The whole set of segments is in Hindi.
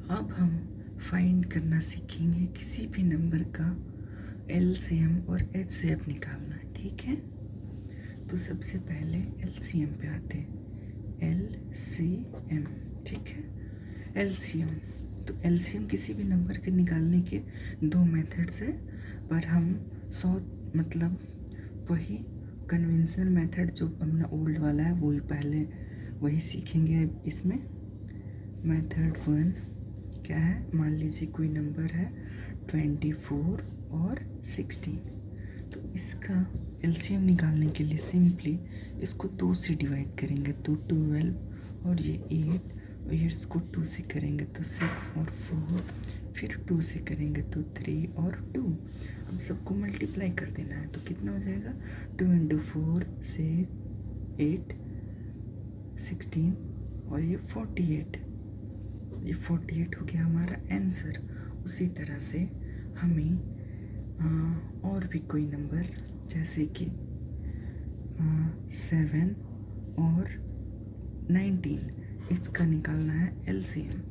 अब हम फाइंड करना सीखेंगे किसी भी नंबर का एलसीएम और एचसीएफ निकालना, ठीक है। तो सबसे पहले एलसीएम पे आते हैं, एलसीएम, ठीक है। एलसीएम, तो एलसीएम किसी भी नंबर के निकालने के दो मेथड्स है, पर हम मतलब वही कन्वेंशनल मेथड जो अपना ओल्ड वाला है वही पहले वही सीखेंगे। इसमें मेथड 1 क्या है, मान लीजिए कोई नंबर है 24 और 16, तो इसका एलसीएम निकालने के लिए सिंपली इसको 2 से डिवाइड करेंगे तो 12 और ये 8, और इसको 2 से करेंगे तो 6 और 4, फिर 2 से करेंगे तो 3 और 2। अब सबको मल्टीप्लाई कर देना है तो कितना हो जाएगा, 2 इंटू 4 से 8 16 और ये 48, ये 48 हो गया हमारा आंसर। उसी तरह से हमें और भी कोई नंबर जैसे कि 7 और 19 इसका निकालना है एलसीएम।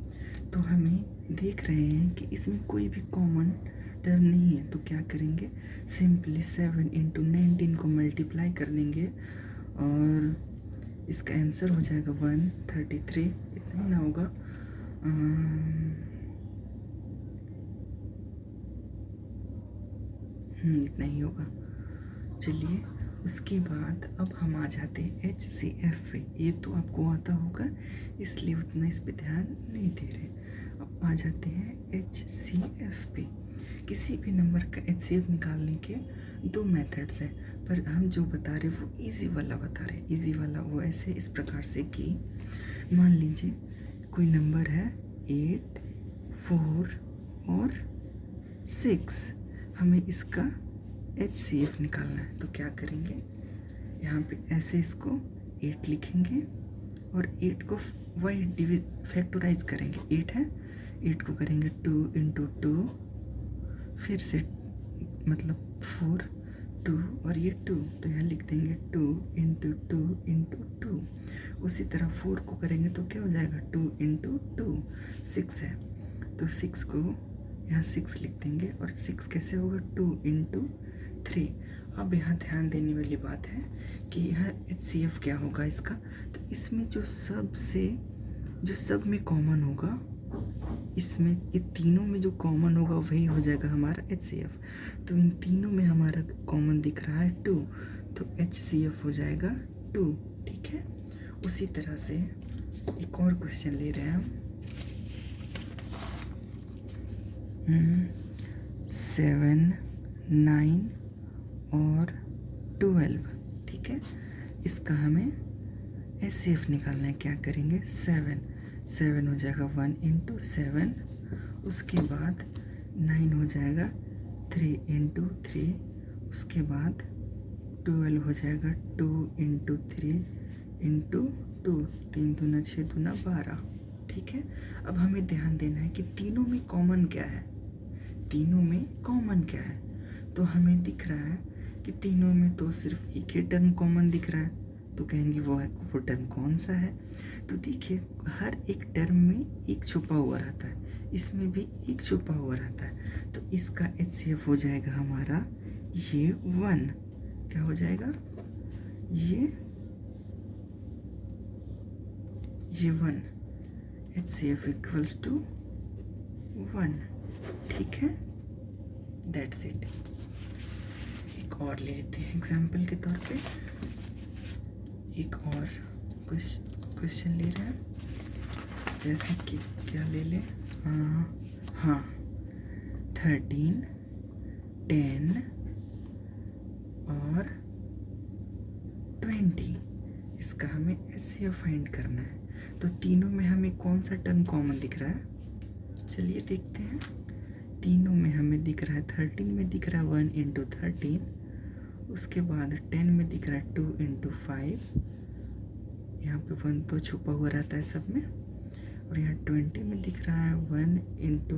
तो हमें देख रहे हैं कि इसमें कोई भी कॉमन टर्म नहीं है, तो क्या करेंगे, सिंपली 7 इंटू 19 को मल्टीप्लाई कर देंगे और इसका आंसर हो जाएगा 133। इतना ही ना होगा, इतना ही होगा। चलिए उसके बाद अब हम आ जाते हैं एचसीएफ पे। ये तो आपको आता होगा इसलिए उतना इस पे ध्यान नहीं दे रहे। अब आ जाते हैं एचसीएफ पे। किसी भी नंबर का एचसीएफ निकालने के दो मेथड्स हैं, पर हम जो बता रहे वो इजी वाला बता रहे। इजी वाला वो ऐसे इस प्रकार से कि मान लीजिए कोई नंबर है 8, 4 और 6, हमें इसका एचसीएफ निकालना है। तो क्या करेंगे, यहाँ पे ऐसे इसको 8 लिखेंगे और 8 को वही फैक्टराइज करेंगे। 8 है, 8 को करेंगे 2 इंटू 2, फिर से मतलब 4 2 और ये 2, तो यहाँ लिख देंगे 2 इंटू 2 इंटू 2। उसी तरह 4 को करेंगे तो क्या हो जाएगा, 2 इंटू 2। 6 है तो 6 को यहाँ 6 लिख देंगे, और 6 कैसे होगा, 2 इंटू 3। अब यहाँ ध्यान देने वाली बात है कि यहाँ एचसीएफ क्या होगा इसका, तो इसमें जो सब में कॉमन होगा, इसमें ये तीनों में जो कॉमन होगा वही हो जाएगा हमारा एचसीएफ। तो इन तीनों में हमारा कॉमन दिख रहा है 2, तो एचसीएफ हो जाएगा 2, ठीक है। उसी तरह से एक और क्वेश्चन ले रहे हैं हम, 7, 9 और 12, ठीक है। इसका हमें एचसीएफ निकालना है। क्या करेंगे, 7 हो जाएगा 1 इंटू 7, उसके बाद 9 हो जाएगा 3 इंटू 3, उसके बाद 12 हो जाएगा 2 इंटू 3 इंटू 2, 3 दूना 6 दूना 12, ठीक है। अब हमें ध्यान देना है कि तीनों में कॉमन क्या है, तीनों में कॉमन क्या है। तो हमें दिख रहा है कि तीनों में तो सिर्फ एक ही टर्म कॉमन दिख रहा है, तो कहेंगे वो टर्म कौन सा है। तो देखिए हर एक टर्म में एक छुपा हुआ रहता है, इसमें भी एक छुपा हुआ रहता है। तो इसका एचसीएफ हो जाएगा हमारा ये 1, क्या हो जाएगा, ये 1, एचसीएफ इक्वल्स टू 1, ठीक है। That's it. एक और ले लेते हैं एग्जाम्पल के तौर पे, एक और क्वेश्चन ले रहे हैं, जैसे कि क्या ले लें, हाँ 13, 10 और 20, इसका हमें एचसीएफ फाइंड करना है। तो तीनों में हमें कौन सा टर्म कॉमन दिख रहा है, चलिए देखते हैं। तीनों में हमें दिख रहा है, 13 में दिख रहा है 1 इंटू 13, उसके बाद 10 में दिख रहा है 2 इंटू 5, यहाँ पे 1 तो छुपा हुआ रहता है सब में, और यहाँ 20 में दिख रहा है 1 into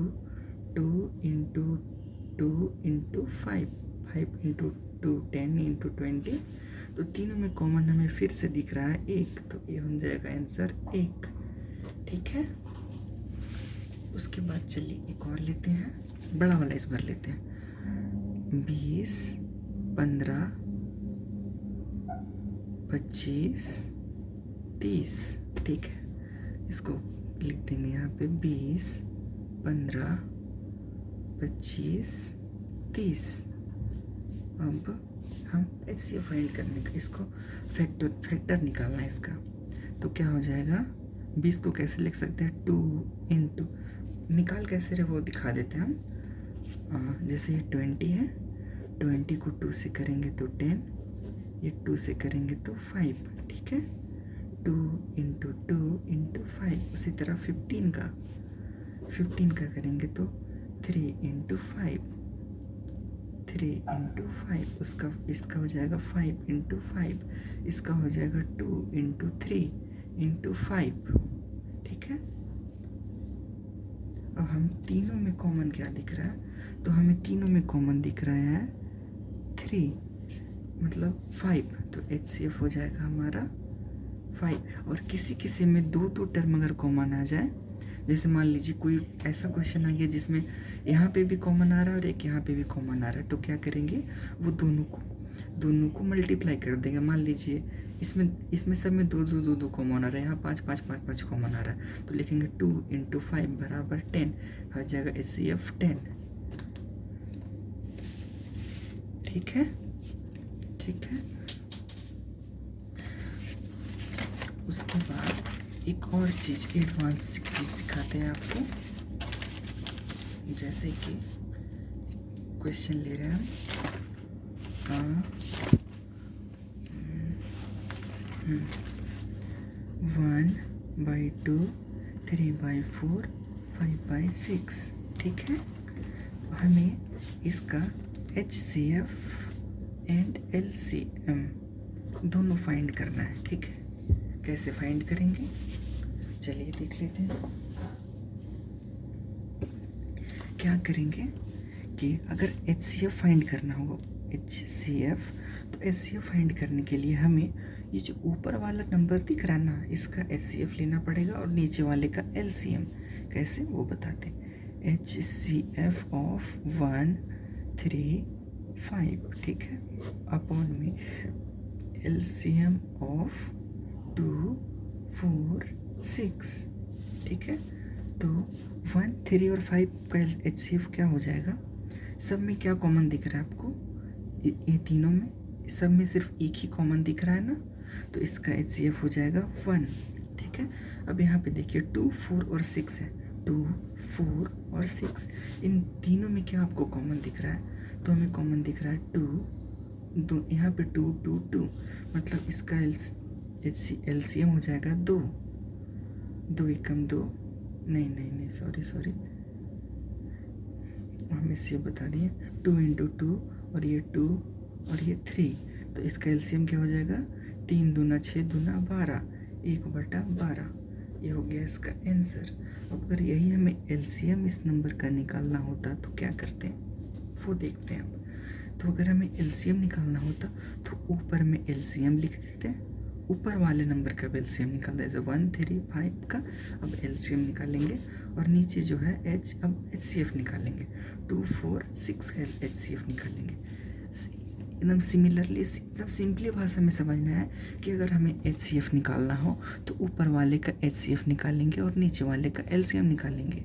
2 into 2 into 5, 5 into 2 10 into 20। तो तीनों में कॉमन हमें फिर से दिख रहा है 1, तो ये बन जाएगा आंसर 1, ठीक है। उसके बाद चलिए एक और लेते हैं, बड़ा वाला इस बार लेते हैं। 20, 15, 25, 30, ठीक है। इसको लिख देंगे यहाँ पे 20, 15, 25, 30। अब हम HCF फाइंड करने का, इसको फैक्टर निकालना है इसका। तो क्या हो जाएगा, 20 को कैसे लिख सकते हैं, 2 इंटू, निकाल कैसे रहे वो दिखा देते हैं हम। जैसे ये 20 है, 20 को 2 से करेंगे तो 10, ये 2 से करेंगे तो 5, ठीक है। 2 इंटू 2 इंटू 5। उसी तरह 15 का करेंगे तो 3 इंटू 5, 3 इंटू 5। उसका इसका हो जाएगा 5 इंटू 5, इसका हो जाएगा 2 इंटू 3 इंटू 5, ठीक है। अब हम तीनों में कॉमन क्या दिख रहा है, तो हमें तीनों में कॉमन दिख रहा है 3, मतलब 5। तो HCF हो जाएगा हमारा 5। और किसी किसी में दो टर्म अगर कॉमन आ जाए, जैसे मान लीजिए कोई ऐसा क्वेश्चन आ गया जिसमें यहाँ पे भी कॉमन आ रहा है और एक यहाँ पे भी कॉमन आ रहा है, तो क्या करेंगे, वो दोनों को मल्टीप्लाई कर देंगे। मान लीजिए इसमें सब में दो कॉमन आ रहा है, यहाँ 5 कॉमन आ रहा है, तो लिखेंगे 2 इंटू 5 बराबर 10, हो जाएगा HCF 10, ठीक है। उसके बाद एक और चीज़, एडवांस चीज़ सिखाते हैं आपको। जैसे कि क्वेश्चन ले रहे हैं हम, 1/2, 3/4, 5/6, ठीक है। तो हमें इसका HCF एंड LCM दोनों फाइंड करना है, ठीक है। कैसे फाइंड करेंगे, चलिए देख लेते हैं। क्या करेंगे कि अगर HCF फाइंड करना हो, HCF, तो HCF फाइंड करने के लिए हमें ये जो ऊपर वाला नंबर दिख रहा है ना, इसका HCF लेना पड़ेगा और नीचे वाले का LCM। कैसे वो बताते हैं। HCF ऑफ 1, 3, 5, ठीक है, अपॉन में LCM ऑफ 2, 4, 6, ठीक है। तो 1, 3 और 5 का HCF क्या हो जाएगा, सब में क्या कॉमन दिख रहा है आपको, ये तीनों में सब में सिर्फ एक ही कॉमन दिख रहा है ना, तो इसका HCF हो जाएगा 1, ठीक है। अब यहाँ पे देखिए 2, 4 और 6 है, 2, 4 और 6, इन तीनों में क्या आपको कॉमन दिख रहा है, तो हमें कॉमन दिख रहा है 2, यहाँ पे 2, 2, 2, मतलब इसका LCM हो जाएगा 2, 2 एकम 2, नहीं सॉरी, हम इससे बता दिए 2 इंटू 2 और ये 2 और ये 3, तो इसका LCM क्या हो जाएगा, 3 दूना 6 दूना 12, 1/12, ये हो गया इसका आंसर। अब अगर यही हमें LCM इस नंबर का निकालना होता तो क्या करते हैं, वो देखते हैं अब। तो अगर हमें LCM निकालना होता तो ऊपर में LCM लिख देते हैं, ऊपर वाले नंबर का LCM निकाल दें, जैसे 1, 3, 5 का अब LCM निकालेंगे और नीचे जो है अब HCF निकालेंगे, 2, 4, 6 का HCF निकालेंगे। एकदम सिमिलरली, एकदम सिंपली भाषा में समझना है कि अगर हमें HCF निकालना हो तो ऊपर वाले का HCF निकालेंगे और नीचे वाले का LCM निकालेंगे,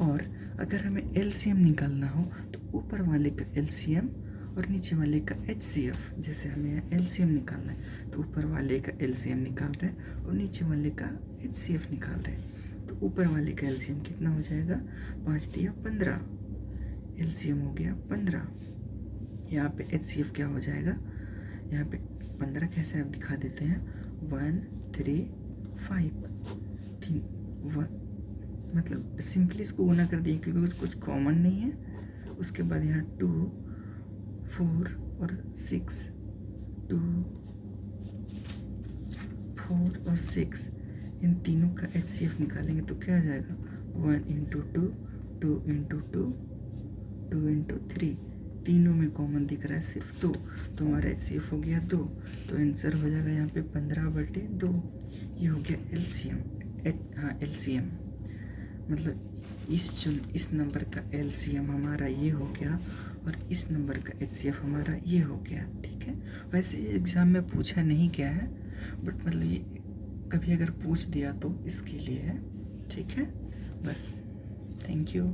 और अगर हमें LCM निकालना हो तो ऊपर वाले का LCM और नीचे वाले का HCF। जैसे हमें यहाँ LCM निकालना है तो ऊपर वाले का LCM निकाल रहे हैं और नीचे वाले का HCF निकाल रहे हैं, तो ऊपर वाले का LCM कितना हो जाएगा, 5 दिया 15, LCM हो गया 15। यहाँ पे HCF क्या हो जाएगा, यहाँ पे 15 कैसे आप दिखा देते हैं, 1, 3, 5, 3, 1, मतलब सिंपली इसको गुना कर दिए क्योंकि कुछ कॉमन नहीं है। उसके बाद यहाँ 2, 4 और 6, 2, 4 और 6, इन तीनों का HCF निकालेंगे तो क्या आ जाएगा, 1 इंटू 2, 2 इंटू 2, 2 इंटू 3, तीनों में कॉमन दिख रहा है सिर्फ 2, तो हमारा HCF हो गया 2, तो आंसर हो जाएगा यहाँ पे 15/2, ये हो गया LCM। हाँ LCM। मतलब इस नंबर का एलसीएम हमारा ये हो गया और इस नंबर का एचसीएफ हमारा ये हो गया, ठीक है। वैसे एग्ज़ाम में पूछा नहीं गया है, बट मतलब ये कभी अगर पूछ दिया तो इसके लिए है, ठीक है। बस थैंक यू।